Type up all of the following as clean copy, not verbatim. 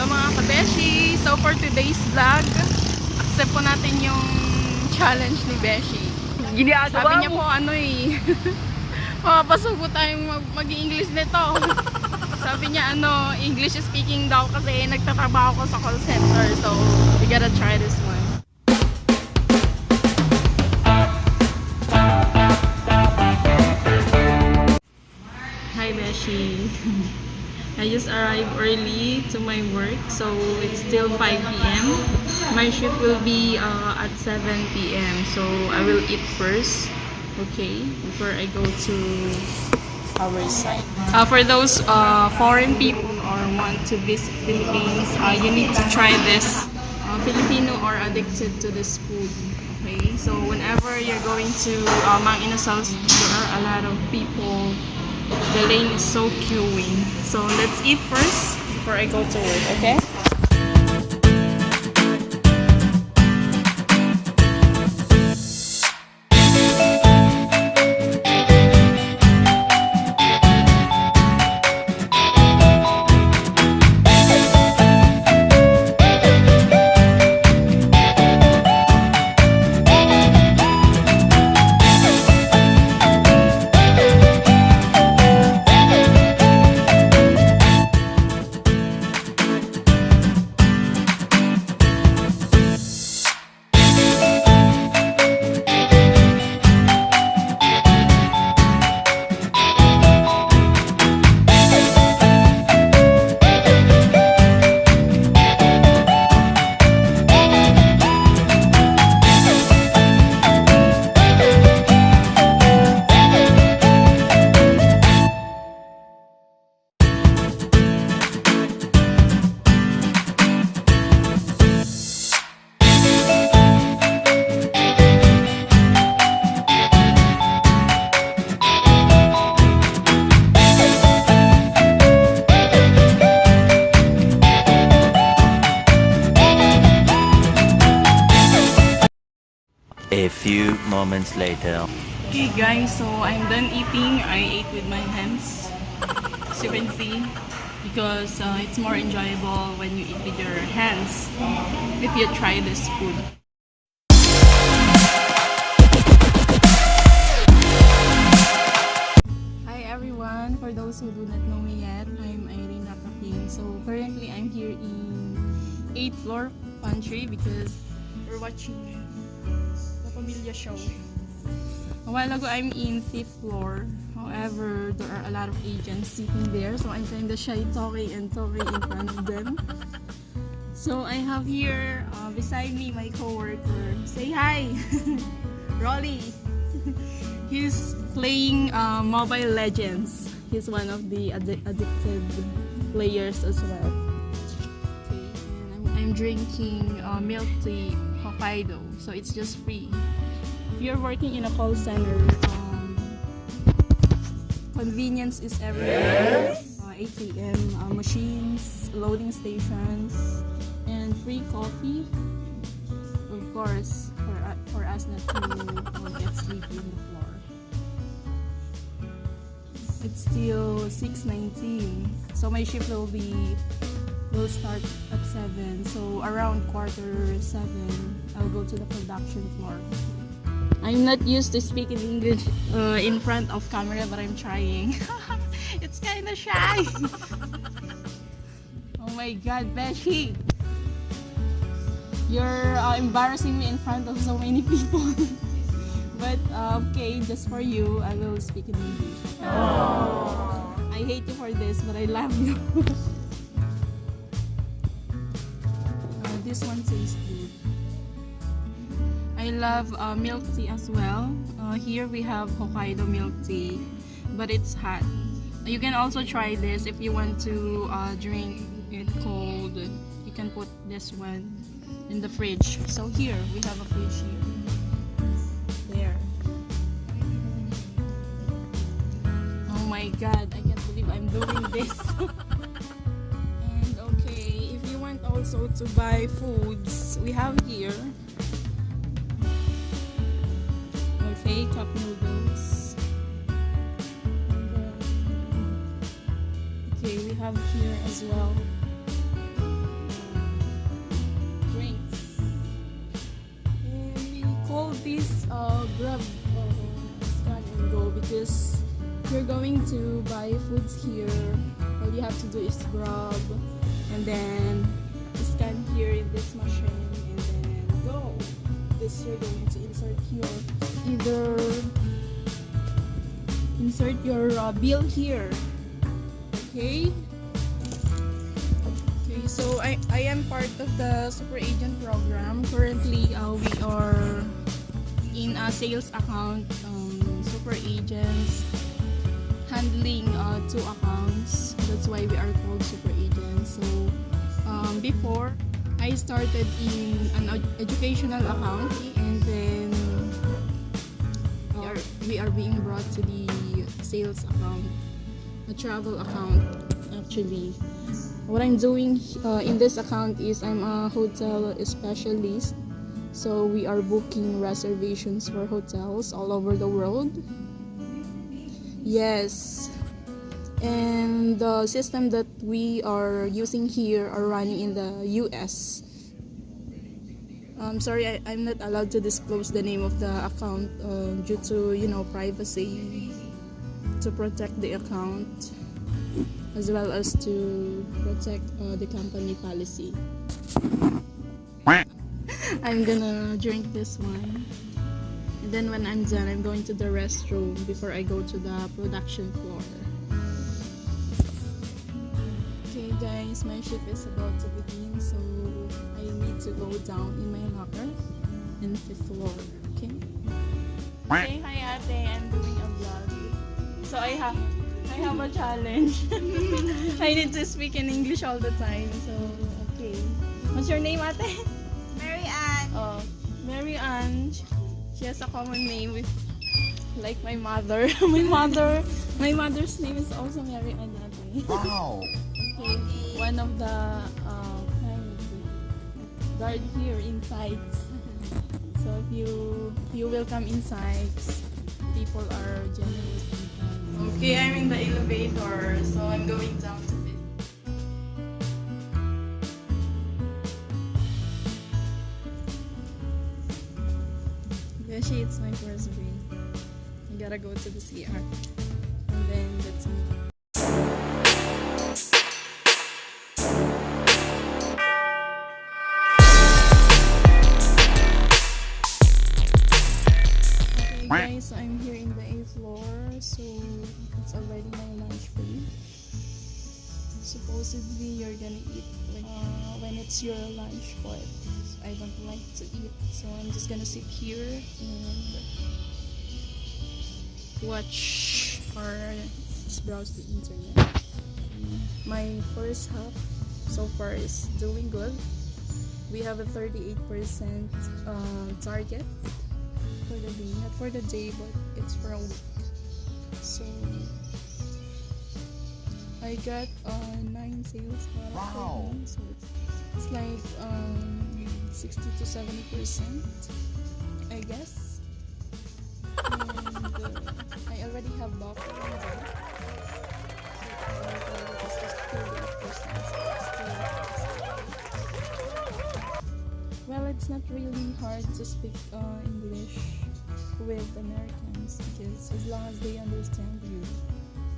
Hello mga kabeshi! So for today's vlog, accept po natin yung challenge ni Beshi. Sabi niya po mapapasuko tayong mag-English nito. Sabi niya English speaking daw kasi nagtatrabaho ko sa call center. So we gotta try this one. Hi Beshi! I just arrived early to my work, so it's still 5 p.m. My shift will be at 7 p.m. So I will eat first, okay, before I go to our site. For those foreign people or want to visit Philippines, you need to try this. Filipino are addicted to this food. Okay, so whenever you're going to Mang Inasal, there are a lot of people. The lane is so queuing. So let's eat first before I go to work, okay? A few moments later. Okay guys, so I'm done eating. I ate with my hands, as you can see, because it's more enjoyable when you eat with your hands if you try this food. Hi everyone, for those who do not know me yet, I'm Irene Nakaking. So currently I'm here in 8th floor pantry because we're watching Pamilya show. A while ago, I'm in 5th floor. However, there are a lot of agents sitting there, so I'm kinda shy talking in front of them. So I have here beside me my coworker. Say hi, Rolly. He's playing Mobile Legends. He's one of the addicted players as well. Okay, and I'm drinking milk tea Hokkaido, so it's just free. If you're working in a call center, convenience is everywhere. ATM machines, loading stations, and free coffee. Of course, for us not to get sleepy on the floor. It's still 6:19, so my shift will start at 7. So around 7:15, I'll go to the production floor. I'm not used to speaking English in front of camera, but I'm trying. It's kind of shy. Oh my God, Beshi! You're embarrassing me in front of so many people. But okay, just for you, I will speak in English. I hate you for this, but I love you. This one tastes good. I love milk tea as well. Here we have Hokkaido milk tea, but it's hot. You can also try this if you want to drink it cold. You can put this one in the fridge. So here we have a fridge here. There. Oh my God, I can't believe I'm doing this. And okay, if you want also to buy foods, we have here. Okay, cup noodles. Okay, we have here as well this Grab scan and go, because if you're going to buy foods here, all you have to do is grab and then scan here in this machine and then go. This you're going to insert here. Either insert your bill here. Okay. Okay, so I am part of the super agent program. Currently, we are in a sales account, super agents handling 2 accounts. That's why we are called super agents. So before I started in an educational account, and then we are being brought to the sales account, a travel account actually. What I'm doing in this account is I'm a hotel specialist. So we are booking reservations for hotels all over the world. Yes. And the system that we are using here are running in the US. Sorry, I'm not allowed to disclose the name of the account due to, privacy, to protect the account as well as to protect the company policy. I'm gonna drink this one, and then when I'm done, I'm going to the restroom before I go to the production floor. Okay guys, my shift is about to begin, so I need to go down in my locker in 5th floor. Okay. Say hi ate, I'm doing a vlog. So I have a challenge. I need to speak in English all the time. So okay. What's your name ate? Mary Ann. Oh, Mary Ann. She has a common name with like my mother. My mother's name is also Mary Ann ate. Wow. Okay. One of the guard here inside. So if you will come inside, people are generous and kind. Okay, I'm in the elevator, so I'm going down to it. Beshy, it's my first day. I gotta go to the CR. And then that's me. Okay guys, so I'm here in the 8th floor, so it's already my lunch break. Supposedly you're gonna eat when it's your lunch, but I don't like to eat, so I'm just gonna sit here and watch or just browse the internet. My first half so far is doing good. We have a 38% target for the day, not for the day, but it's for a week. So I got 9 sales. Wow. So it's like 60 to 70%, I guess. And I already have buffer on that. So it's just 38%. So it's still. Well, it's not really hard to speak English with Americans, because as long as they understand you,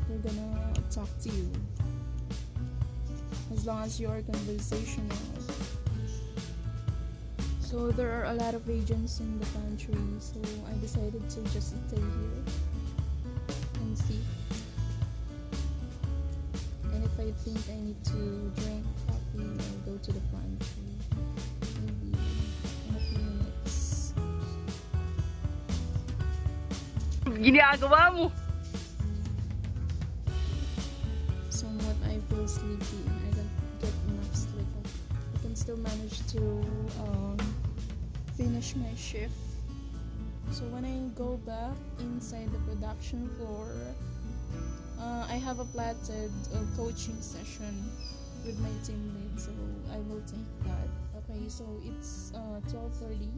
they're gonna talk to you. As long as you are conversational. So there are a lot of agents in the country, so I decided to just stay here and see. And if I think I need to drink coffee, I'll go to the pantry. Maybe in a few minutes. Ginagawa mo. Somewhat I feel sleepy and I don't get enough sleep. I can still manage to finish my shift. So when I go back inside the production floor, I have a platted coaching session with my team lead, so I will take that. Okay, so it's 12:30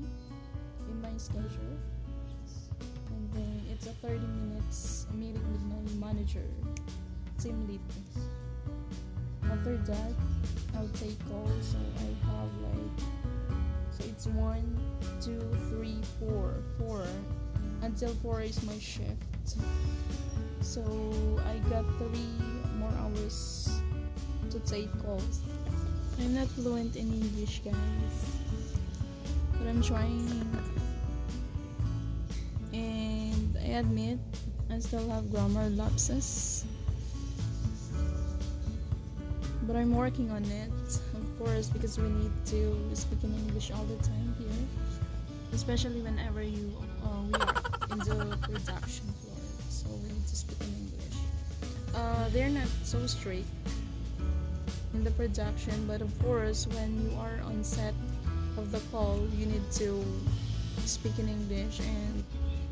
in my schedule, and then it's a 30 minutes meeting with my manager, team lead. After that, I'll take calls, so I have like So it's 1, 2, 3, 4. 4. Until 4 is my shift. So I got 3 more hours to take calls. I'm not fluent in English, guys, but I'm trying. And I admit I still have grammar lapses, but I'm working on it, of course, because we need to speak in English all the time here, especially whenever we are in the production floor, so we need to speak in English. They're not so strict in the production, but of course when you are on set of the call, you need to speak in English and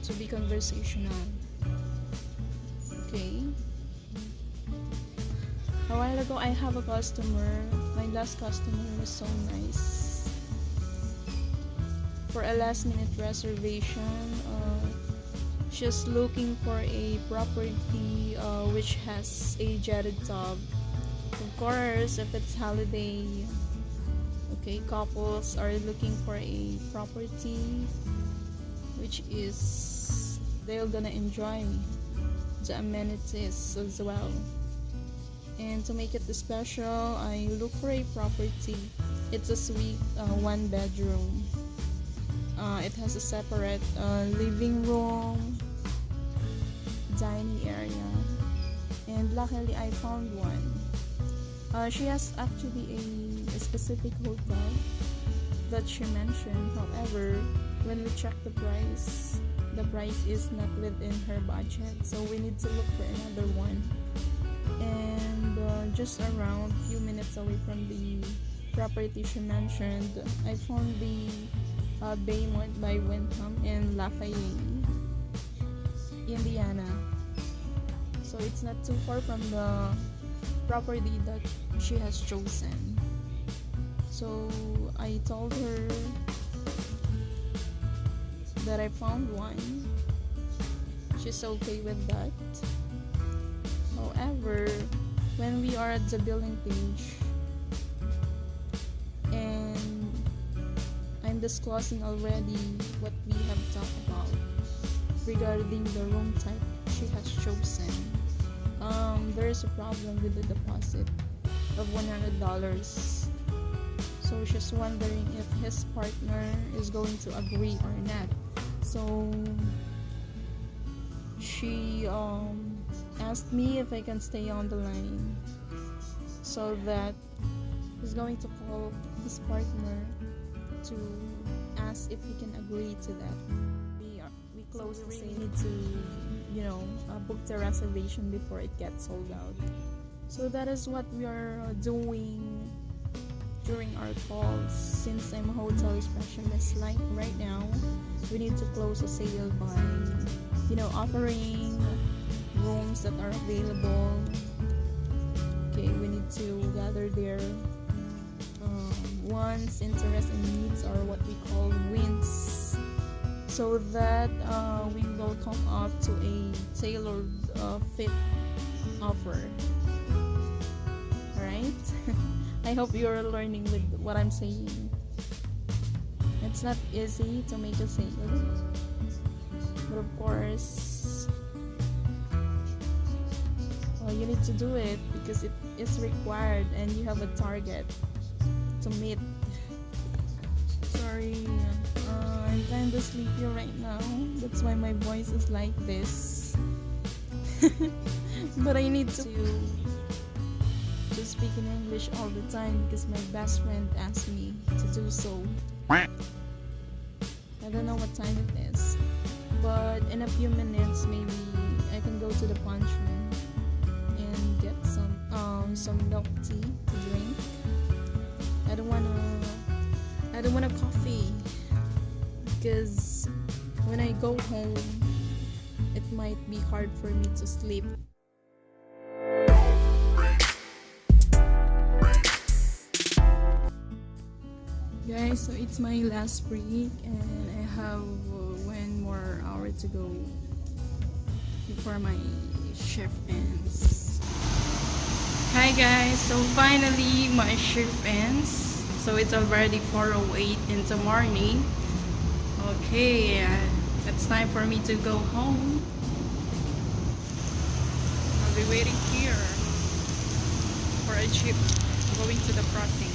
to be conversational. Okay. A while ago, I have a customer. My last customer was so nice. For a last minute reservation, she's looking for a property which has a jetted tub. Of course, if it's holiday, okay, couples are looking for a property which is they're gonna enjoy the amenities as well. And to make it special, I look for a property. It's a suite, 1 bedroom. It has a separate living room, dining area, and luckily I found one. She has actually a specific hotel that she mentioned. However, when we check the price is not within her budget, so we need to look for another one. And just around a few minutes away from the property she mentioned, I found the Baymont by Wyndham in Lafayette, Indiana. So it's not too far from the property that she has chosen. So I told her that I found one. She's okay with that. However, when we are at the billing page and I'm disclosing already what we have talked about regarding the room type she has chosen, there is a problem with the deposit of $100. So she's wondering if his partner is going to agree or not. So she asked me if I can stay on the line, so that he's going to call his partner to ask if he can agree to that. We close the sale. We need to book the reservation before it gets sold out. So that is what we are doing during our calls. Since I'm a hotel specialist, like right now, we need to close a sale by offering rooms that are available. Okay, we need to gather their wants, interests, and needs, or what we call wins, so that we will come up to a tailored fit offer. Alright? I hope you're learning with what I'm saying. It's not easy to make a sale, but of course you need to do it because it is required and you have a target to meet. Sorry, I'm kind of sleepy right now. That's why my voice is like this. But I need to speak in English all the time because my best friend asked me to do so. I don't know what time it is, but in a few minutes maybe I can go to the punch room and get some milk tea to drink. I don't want a coffee because when I go home it might be hard for me to sleep. Guys, so it's my last break and I have 1 more hour to go before my shift ends. Hi guys, so finally my shift ends. So it's already 4:08 in the morning. Okay, it's time for me to go home. I'll be waiting here for a jeep going to the crossing.